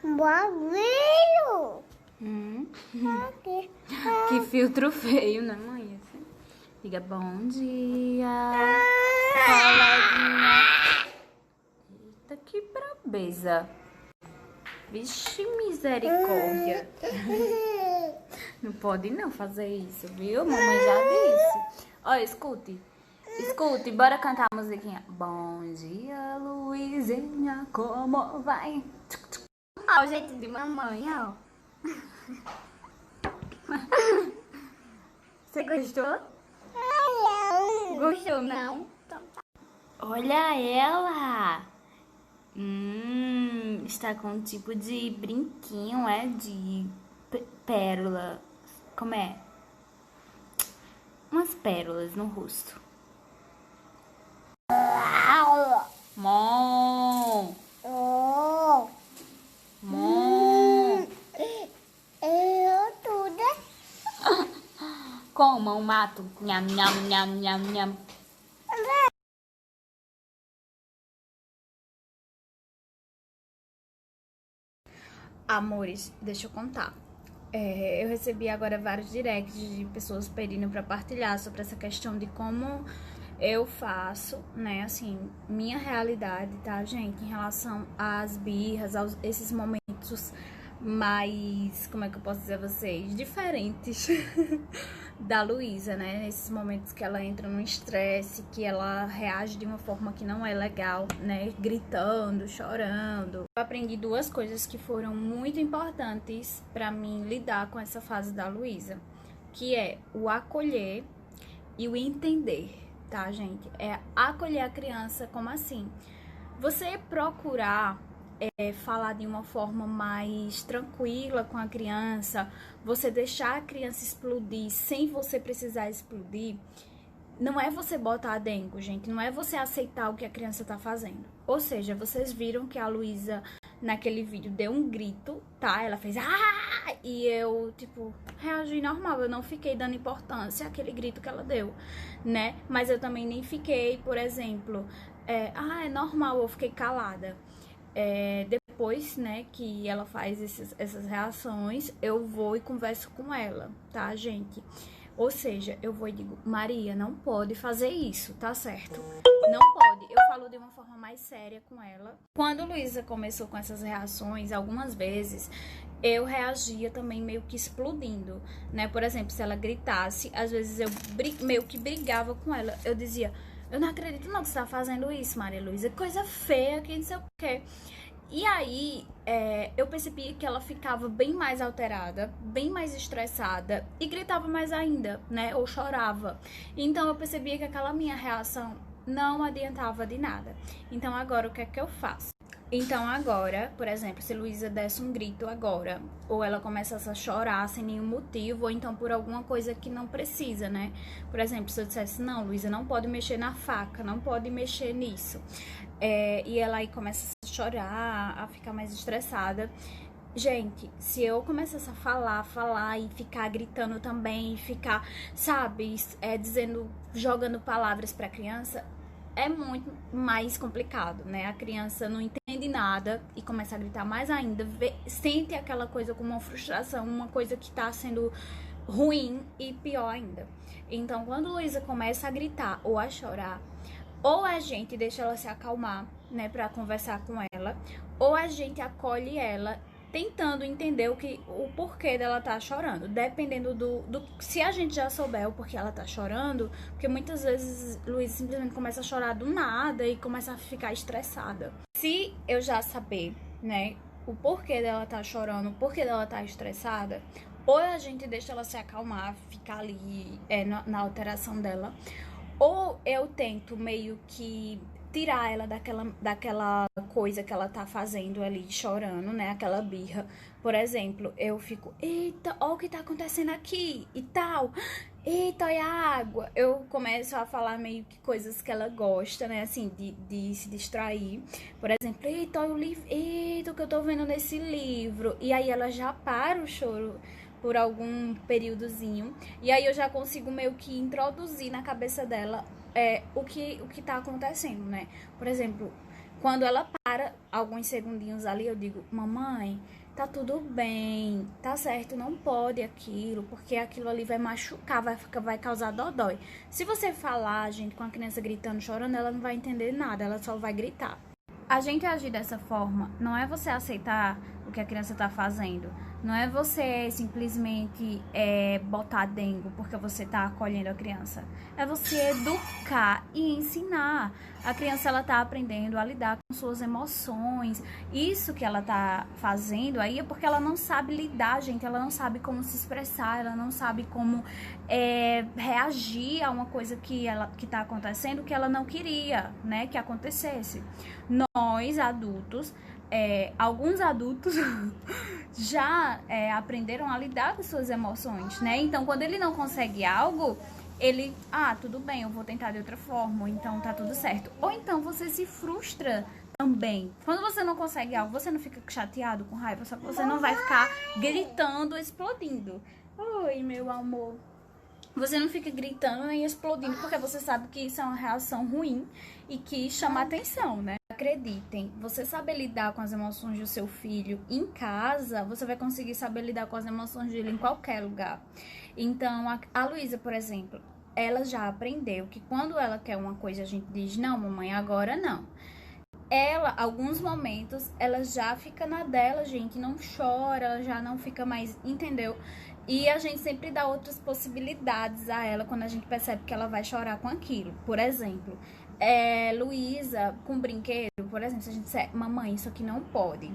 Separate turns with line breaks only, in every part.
Barulho.
Que filtro feio, né, mãe? Diga bom dia, coleguinha. Eita, que brabeza. Vixe, misericórdia. Não pode não fazer isso, viu? Mamãe já disse. Olha, escute. Escute, bora cantar a musiquinha. Bom dia, Luizinha, como vai?
Ó, o jeito de mamãe, ó.
Você gostou?
Gostou, não?
Olha ela. Está com um tipo de brinquinho, de pérola. Como é? Umas pérolas no rosto. Mom! Mom!
Eu tudo.
Coma um mato. Nham, nham, nham, nham, nham. Amores, deixa eu contar. Eu recebi agora vários directs de pessoas pedindo pra partilhar sobre essa questão de como eu faço, né, assim, minha realidade, tá, gente, em relação às birras, esses momentos mais, como é que eu posso dizer a vocês, diferentes da Luísa, né, esses momentos que ela entra num estresse, que ela reage de uma forma que não é legal, né, gritando, chorando. Eu aprendi duas coisas que foram muito importantes pra mim lidar com essa fase da Luísa, que é o acolher e o entender, tá, gente? É acolher a criança, como assim? Você procurar falar de uma forma mais tranquila com a criança, você deixar a criança explodir sem você precisar explodir, não é você botar dengo, gente, não é você aceitar o que a criança tá fazendo. Ou seja, vocês viram que a Luísa, naquele vídeo, deu um grito, tá? Ela fez ah! E eu, tipo, reagi normal, eu não fiquei dando importância àquele grito que ela deu, né? Mas eu também nem fiquei, por exemplo, é normal, eu fiquei calada. Depois, né, que ela faz essas reações, eu vou e converso com ela, tá, gente? Ou seja, eu vou e digo, Maria, não pode fazer isso, tá certo? Não pode. Eu falo de uma forma mais séria com ela. Quando Luísa começou com essas reações, algumas vezes, eu reagia também meio que explodindo, né? Por exemplo, se ela gritasse, às vezes eu meio que brigava com ela. Eu dizia, eu não acredito não que você tá fazendo isso, Maria Luísa. Coisa feia, que não sei o quê. E aí, eu percebi que ela ficava bem mais alterada, bem mais estressada e gritava mais ainda, né? Ou chorava. Então, eu percebia que aquela minha reação não adiantava de nada. Então, agora, o que é que eu faço? Então, agora, por exemplo, se Luísa desse um grito agora, ou ela começasse a chorar sem nenhum motivo, ou então por alguma coisa que não precisa, né? Por exemplo, se eu dissesse, não, Luísa, não pode mexer na faca, não pode mexer nisso. E ela aí começa a chorar, a ficar mais estressada. Gente, se eu começasse a falar e ficar gritando também, e ficar, sabe, dizendo, jogando palavras pra criança, é muito mais complicado, né? A criança não entende nada e começa a gritar mais ainda, sente aquela coisa como uma frustração, uma coisa que tá sendo ruim e pior ainda. Então, quando Luísa começa a gritar ou a chorar, ou a gente deixa ela se acalmar, né, pra conversar com ela, ou a gente acolhe ela tentando entender o porquê dela tá chorando, dependendo se a gente já souber o porquê ela tá chorando, porque muitas vezes Luísa simplesmente começa a chorar do nada e começa a ficar estressada. Se eu já saber, né, o porquê dela tá chorando, o porquê dela tá estressada, ou a gente deixa ela se acalmar, ficar ali na alteração dela, ou eu tento meio que tirar ela daquela coisa que ela tá fazendo ali, chorando, né? Aquela birra. Por exemplo, eu fico, eita, ó o que tá acontecendo aqui e tal. Eita, olha a água. Eu começo a falar meio que coisas que ela gosta, né? Assim, de se distrair. Por exemplo, eita, olha o livro, eita, o que eu tô vendo nesse livro. E aí ela já para o choro por algum períodozinho. E aí eu já consigo meio que introduzir na cabeça dela o que tá acontecendo, né? Por exemplo, Quando ela para alguns segundinhos ali, eu digo, mamãe, tá tudo bem, tá certo, não pode aquilo, porque aquilo ali vai machucar, vai causar dodói. Se você falar, gente, com a criança gritando, chorando, ela não vai entender nada, ela só vai gritar. A gente agir dessa forma não é você aceitar o que a criança tá fazendo. Não é você simplesmente botar dengo porque você tá acolhendo a criança. É você educar e ensinar. A criança, ela tá aprendendo a lidar com suas emoções. Isso que ela tá fazendo aí é porque ela não sabe lidar, gente. Ela não sabe como se expressar. Ela não sabe como reagir a uma coisa que tá acontecendo que ela não queria, né, que acontecesse. Nós, adultos, alguns adultos já aprenderam a lidar com suas emoções, né? Então, quando ele não consegue algo, ele, tudo bem, eu vou tentar de outra forma, ou então tá tudo certo. Ou então você se frustra também. Quando você não consegue algo, você não fica chateado, com raiva, só que você não vai ficar gritando, explodindo. Oi, meu amor. Você não fica gritando nem explodindo, porque você sabe que isso é uma reação ruim e que chama atenção, né? Acreditem, você saber lidar com as emoções do seu filho em casa, você vai conseguir saber lidar com as emoções dele em qualquer lugar. Então, a Luísa, por exemplo, ela já aprendeu que quando ela quer uma coisa, a gente diz, não, mamãe, agora não. Ela, alguns momentos, ela já fica na dela, gente, não chora, ela já não fica mais, entendeu? E a gente sempre dá outras possibilidades a ela quando a gente percebe que ela vai chorar com aquilo. Por exemplo, Luísa com brinquedo, por exemplo, se a gente disser, mamãe, isso aqui não pode.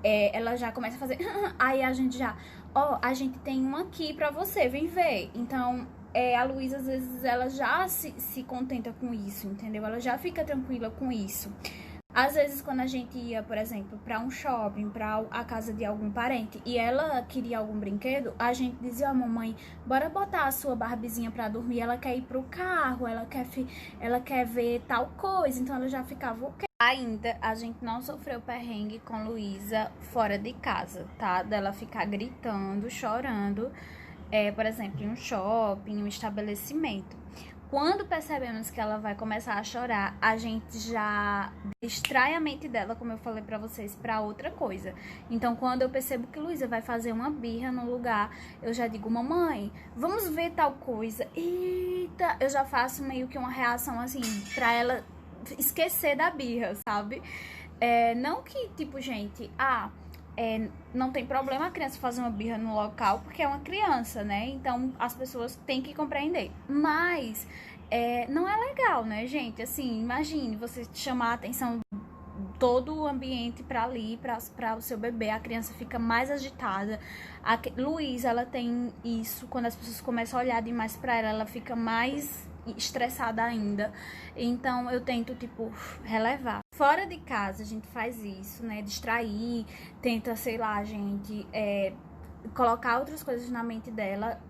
Ela já começa a fazer, aí a gente já, a gente tem um aqui pra você, vem ver. Então, a Luísa, às vezes, ela já se contenta com isso, entendeu? Ela já fica tranquila com isso. Às vezes, quando a gente ia, por exemplo, pra um shopping, pra a casa de algum parente, e ela queria algum brinquedo, a gente dizia, mamãe, bora botar a sua Barbiezinha pra dormir, ela quer ir pro carro, ela quer ver tal coisa, então ela já ficava ok. Ainda, a gente não sofreu perrengue com Luísa fora de casa, tá? Dela ficar gritando, chorando, por exemplo, em um shopping, em um estabelecimento. Quando percebemos que ela vai começar a chorar, a gente já distrai a mente dela, como eu falei pra vocês, pra outra coisa. Então, quando eu percebo que Luísa vai fazer uma birra no lugar, eu já digo, mamãe, vamos ver tal coisa. Eita, eu já faço meio que uma reação assim, pra ela esquecer da birra, sabe? Não que, tipo, gente, não tem problema a criança fazer uma birra no local, porque é uma criança, né? Então, as pessoas têm que compreender. Mas, não é legal, né, gente? Assim, imagine você chamar a atenção todo o ambiente para ali, para o seu bebê, a criança fica mais agitada. A Luísa, ela tem isso, quando as pessoas começam a olhar demais para ela, ela fica mais estressada ainda. Então eu tento, tipo, relevar. Fora de casa a gente faz isso, né? Distrair, tenta, sei lá, gente, colocar outras coisas na mente dela,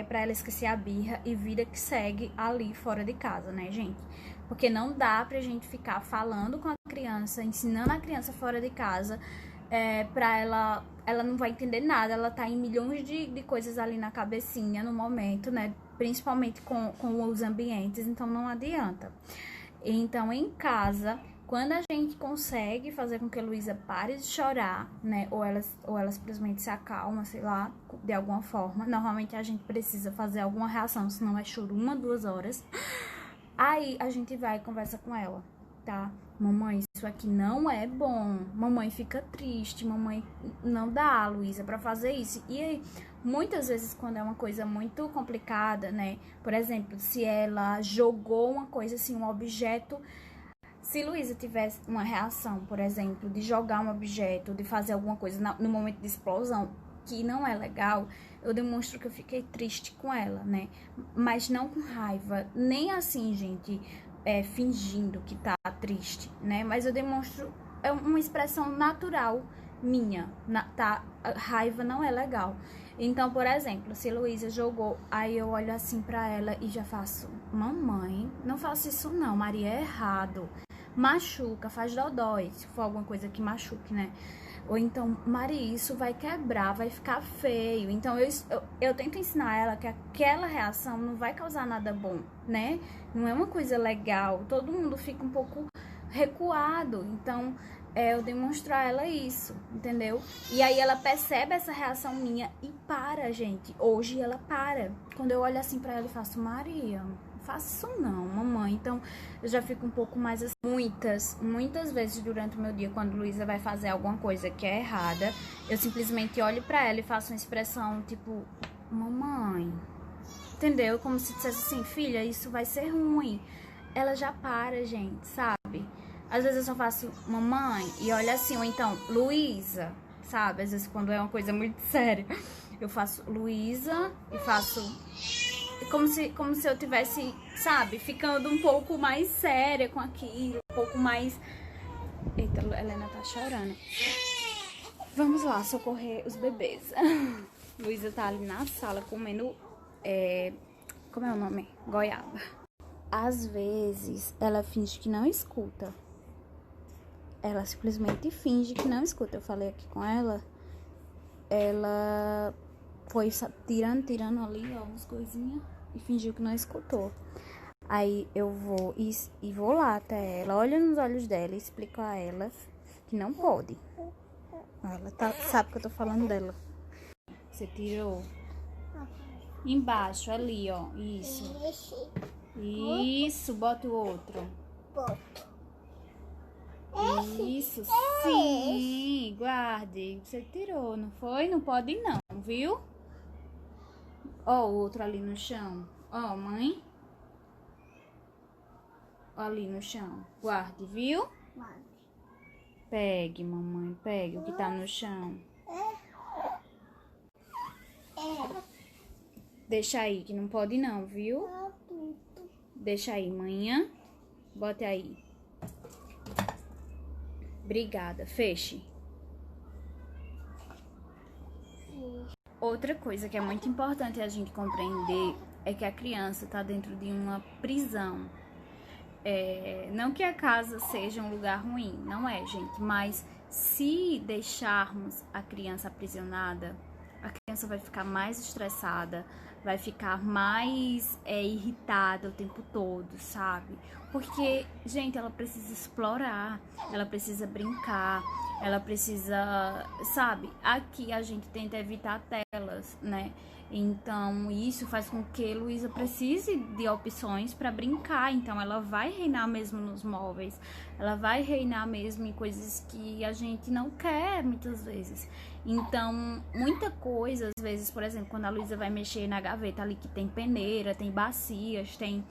pra ela esquecer a birra e vida que segue ali fora de casa, né, gente? Porque não dá pra gente ficar falando com a criança, ensinando a criança fora de casa, pra ela não vai entender nada, ela tá em milhões de coisas ali na cabecinha no momento, né? Principalmente com os ambientes, então não adianta. Então, em casa, quando a gente consegue fazer com que a Luísa pare de chorar, né? Ou ela simplesmente se acalma, sei lá, de alguma forma. Normalmente a gente precisa fazer alguma reação, senão é choro 1, 2 horas. Aí a gente vai e conversa com ela, tá? Mamãe, isso aqui não é bom. Mamãe fica triste. Mamãe, não dá, Luísa, pra fazer isso. E aí, muitas vezes, quando é uma coisa muito complicada, né? Por exemplo, se ela jogou uma coisa assim, um objeto. Se Luísa tivesse uma reação, por exemplo, de jogar um objeto, de fazer alguma coisa no momento de explosão, que não é legal, eu demonstro que eu fiquei triste com ela, né? Mas não com raiva, nem assim, gente, fingindo que tá triste, né? Mas eu demonstro uma expressão natural minha, tá? A raiva não é legal. Então, por exemplo, se Luísa jogou, aí eu olho assim pra ela e já faço, mamãe, não faça isso não, Maria, é errado. Machuca, faz dodói, se for alguma coisa que machuque, né? Ou então, Maria, isso vai quebrar, vai ficar feio. Então, eu tento ensinar ela que aquela reação não vai causar nada bom, né? Não é uma coisa legal. Todo mundo fica um pouco recuado. Então, eu demonstrar a ela isso, entendeu? E aí ela percebe essa reação minha e para, gente. Hoje ela para. Quando eu olho assim pra ela e faço, Maria, não faço isso não, mamãe. Então, eu já fico um pouco mais assim. Muitas vezes durante o meu dia, quando Luísa vai fazer alguma coisa que é errada, eu simplesmente olho pra ela e faço uma expressão tipo, mamãe. Entendeu? Como se dissesse assim, filha, isso vai ser ruim. Ela já para, gente, sabe? Às vezes eu só faço mamãe e olha assim, ou então Luísa, sabe? Às vezes quando é uma coisa muito séria, eu faço Luísa e faço como se eu tivesse, sabe, ficando um pouco mais séria com aquilo, um pouco mais... Eita, a Helena tá chorando. Vamos lá, socorrer os bebês. Luísa tá ali na sala comendo, como é o nome? Goiaba. Às vezes, ela finge que não escuta. Ela simplesmente finge que não escuta. Eu falei aqui com ela. Ela foi tirando ali, ó, umas coisinhas. E fingiu que não escutou. Aí eu vou e vou lá até ela. Olha nos olhos dela e explico a ela que não pode. Ela sabe que eu tô falando dela. Você tirou? Embaixo, ali, ó. Isso. Isso, bota o outro. Isso, sim, guarde. Você tirou, não foi? Não pode não, viu? Ó, o outro ali no chão. Ó, mãe. Ó, ali no chão. Guarde, viu? Pegue, mamãe, pegue o que tá no chão. Deixa aí, que não pode não, viu? Deixa aí, manhã. Bote aí. Obrigada, feche. Outra coisa que é muito importante a gente compreender é que a criança tá dentro de uma prisão. Não que a casa seja um lugar ruim, não é, gente, mas se deixarmos a criança aprisionada, a criança vai ficar mais estressada, vai ficar mais irritada o tempo todo, sabe? Porque, gente, ela precisa explorar, ela precisa brincar, ela precisa, sabe? Aqui a gente tenta evitar telas, né? Então, isso faz com que Luísa precise de opções para brincar. Então, ela vai reinar mesmo nos móveis. Ela vai reinar mesmo em coisas que a gente não quer, muitas vezes. Então, muita coisa, às vezes, por exemplo, quando a Luísa vai mexer na gaveta ali que tem peneira, tem bacias, tem...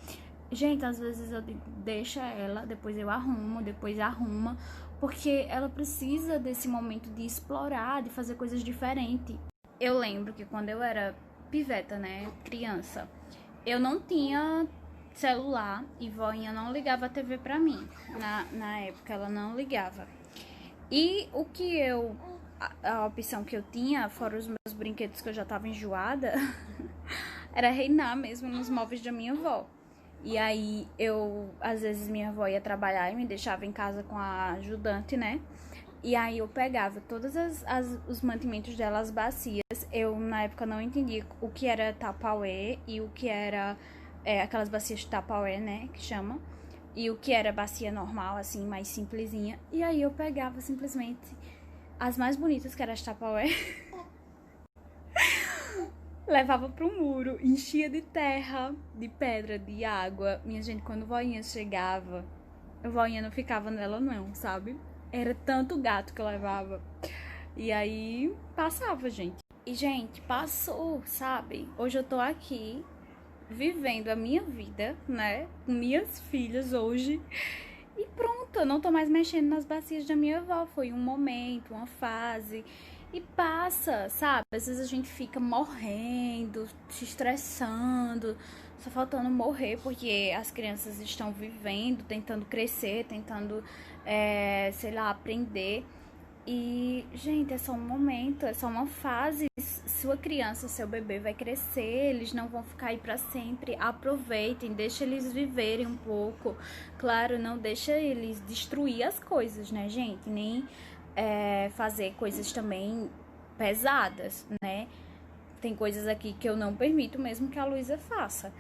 Gente, às vezes eu deixo ela, depois eu arrumo, depois arruma. Porque ela precisa desse momento de explorar, de fazer coisas diferentes. Eu lembro que quando eu era piveta, né, criança, eu não tinha celular e voinha não ligava a TV pra mim. Na época ela não ligava. E o que a opção que eu tinha, fora os meus brinquedos que eu já tava enjoada, era reinar mesmo nos móveis da minha avó. E aí às vezes minha avó ia trabalhar e me deixava em casa com a ajudante, né? E aí eu pegava todos os mantimentos dela, as bacias. Eu, na época, não entendia o que era Tupperware e o que era aquelas bacias de Tupperware, né, que chama. E o que era bacia normal, assim, mais simplesinha. E aí eu pegava simplesmente as mais bonitas, que eram as Tupperware. Levava pro muro, enchia de terra, de pedra, de água. Minha gente, quando o voinha chegava, a voinha não ficava nela não, sabe? Era tanto gato que eu levava. E aí, passava, gente. E, gente, passou, sabe? Hoje eu tô aqui, vivendo a minha vida, né? Com minhas filhas hoje. E pronto, eu não tô mais mexendo nas bacias da minha avó. Foi um momento, uma fase. E passa, sabe? Às vezes a gente fica morrendo, se estressando, só faltando morrer, porque as crianças estão vivendo, tentando crescer, tentando, sei lá, aprender. E, gente, é só um momento, é só uma fase. Sua criança, seu bebê vai crescer, eles não vão ficar aí pra sempre. Aproveitem, deixa eles viverem um pouco. Claro, não deixa eles destruir as coisas, né, gente? Nem fazer coisas também pesadas, né? Tem coisas aqui que eu não permito mesmo que a Luísa faça.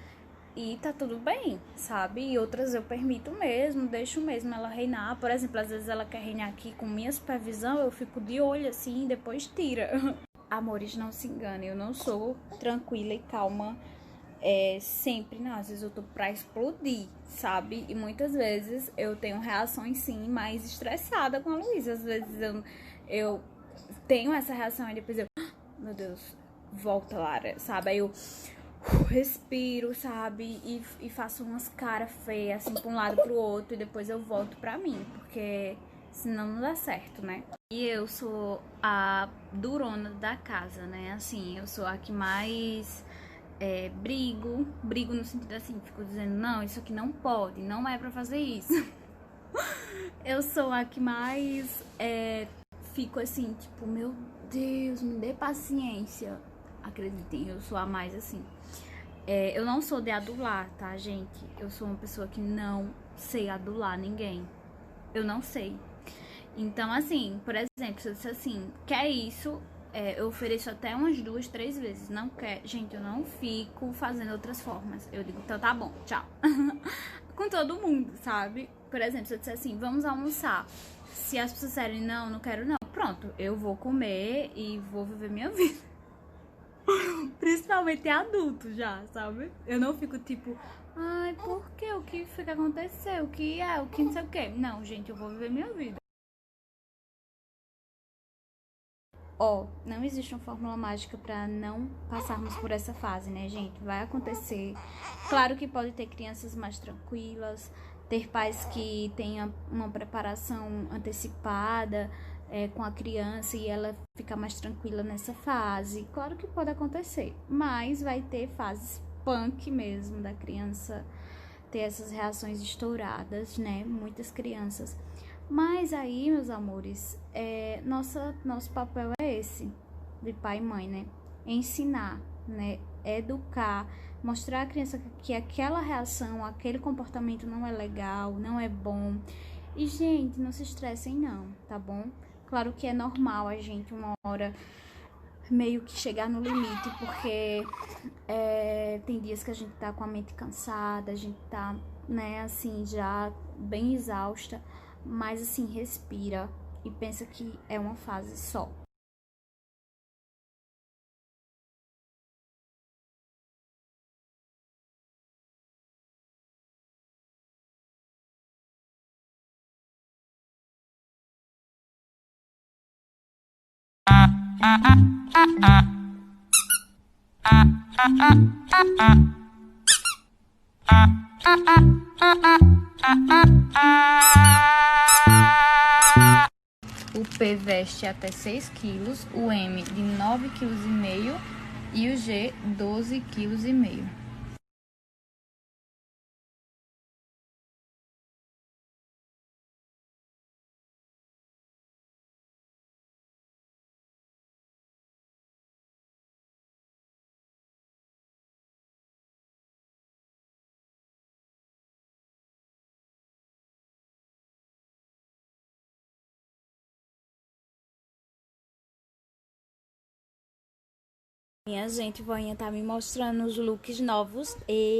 E tá tudo bem, sabe? E outras eu permito mesmo, deixo mesmo ela reinar. Por exemplo, às vezes ela quer reinar aqui com minha supervisão, eu fico de olho assim e depois tira. Amores, não se enganem, eu não sou tranquila e calma sempre, não. Às vezes eu tô pra explodir, sabe? E muitas vezes eu tenho reações sim mais estressada com a Luísa. Às vezes eu tenho essa reação e depois eu, meu Deus, volta, Lara, sabe? Aí eu respiro, sabe? E faço umas caras feias, assim, pra um lado pro outro. E depois eu volto pra mim, porque senão não dá certo, né? E eu sou a durona da casa, né? Assim, eu sou a que mais brigo no sentido assim, fico dizendo, não, isso aqui não pode, não é pra fazer isso. Eu sou a que mais fico assim, tipo, meu Deus, me dê paciência. Acreditem, eu sou a mais assim. Eu não sou de adular, tá, gente? Eu sou uma pessoa que não sei adular ninguém. Eu não sei. Então, assim, por exemplo, se eu disser assim, quer isso, eu ofereço até umas 2, 3 vezes. Não quer, gente, eu não fico fazendo outras formas. Eu digo, então tá bom, tchau. Com todo mundo, sabe? Por exemplo, se eu disser assim, vamos almoçar. Se as pessoas disserem, não, não quero não. Pronto, eu vou comer e vou viver minha vida. Principalmente adulto já, sabe? Eu não fico tipo, ai, por quê? O que foi que aconteceu? O que é? O que não sei o quê? Não, gente, eu vou viver minha vida. Não existe uma fórmula mágica pra não passarmos por essa fase, né, gente? Vai acontecer. Claro que pode ter crianças mais tranquilas, ter pais que tenham uma preparação antecipada com a criança e ela ficar mais tranquila nessa fase. Claro que pode acontecer, mas vai ter fases punk mesmo da criança ter essas reações estouradas, né? Muitas crianças. Mas aí, meus amores, nosso papel é esse, de pai e mãe, né? Ensinar, né? Educar, mostrar à criança que aquela reação, aquele comportamento não é legal, não é bom. E, gente, não se estressem não, tá bom? Claro que é normal a gente, uma hora, meio que chegar no limite, porque tem dias que a gente tá com a mente cansada, a gente tá, né, assim, já bem exausta. Mas assim, respira e pensa que é uma fase só. O P veste até 6 quilos, o M de 9,5 kg e o G 12,5 kg. Minha gente, voinha tá me mostrando os looks novos. Eita!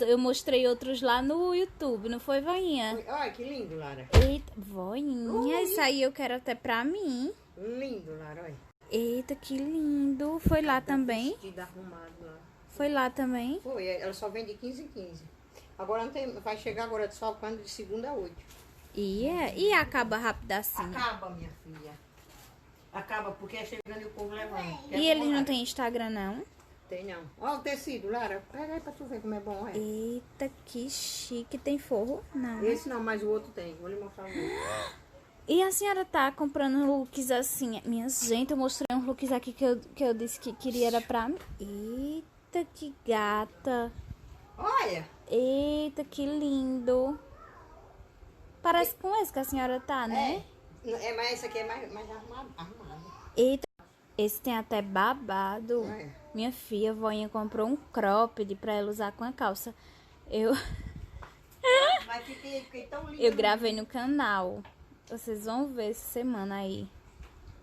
Eu mostrei outros lá no YouTube, não foi, voinha?
Olha que lindo, Lara.
Eita, voinha, isso aí eu quero até pra mim.
Lindo, Lara, olha.
Eita, que lindo. Foi lá também?
Vestido arrumado lá.
Foi lá também?
Foi, ela só vende 15 em 15. Agora não tem, vai chegar agora só quando de segunda a 8.
E acaba rápido assim.
Acaba, minha filha. Acaba porque é chegando e o povo levando.
E eles não têm Instagram, não?
Tem não. Ó o tecido, Lara. Pega aí pra tu ver como é bom, é.
Eita, que chique. Tem forro? Não.
Esse não, mas o outro tem. Vou lhe mostrar o outro.
E a senhora tá comprando looks assim? Minha gente, eu mostrei uns looks aqui que eu disse que queria era pra mim. Eita, que gata.
Olha.
Eita, que lindo. Parece com esse que a senhora tá, né?
Mas esse aqui é mais arrumado.
Eita, esse tem até babado.
É.
Minha filha, a voinha comprou um cropped pra ela usar com a calça. Eu
Mas fiquei tão linda.
gravei no canal. Vocês vão ver essa semana aí.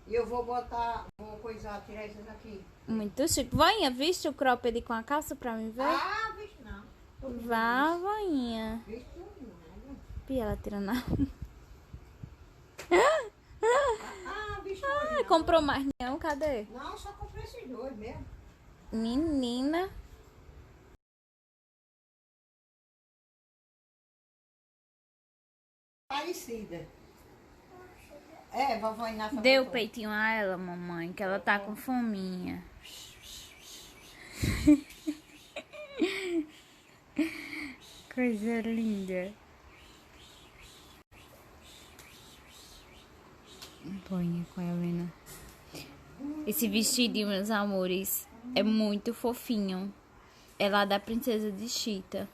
E eu vou botar, vou coisar, tirar esses aqui.
Muito chique. Voinha, viste o cropped com a calça pra me ver?
Ah, vixe, não.
Vá, voinha.
Vixe, nada.
E ela tirando a...
Ah, bicho, hoje não.
Comprou mais não? Cadê?
Não, só comprei esses dois mesmo.
Menina.
Parecida. É, vovó Inácia
Dê o
botou.
peitinho a ela, mamãe, que ela tá com fominha. Coisa linda. Põe com a Helena. Esse vestidinho, meus amores, é muito fofinho. É lá da Princesa de Chita.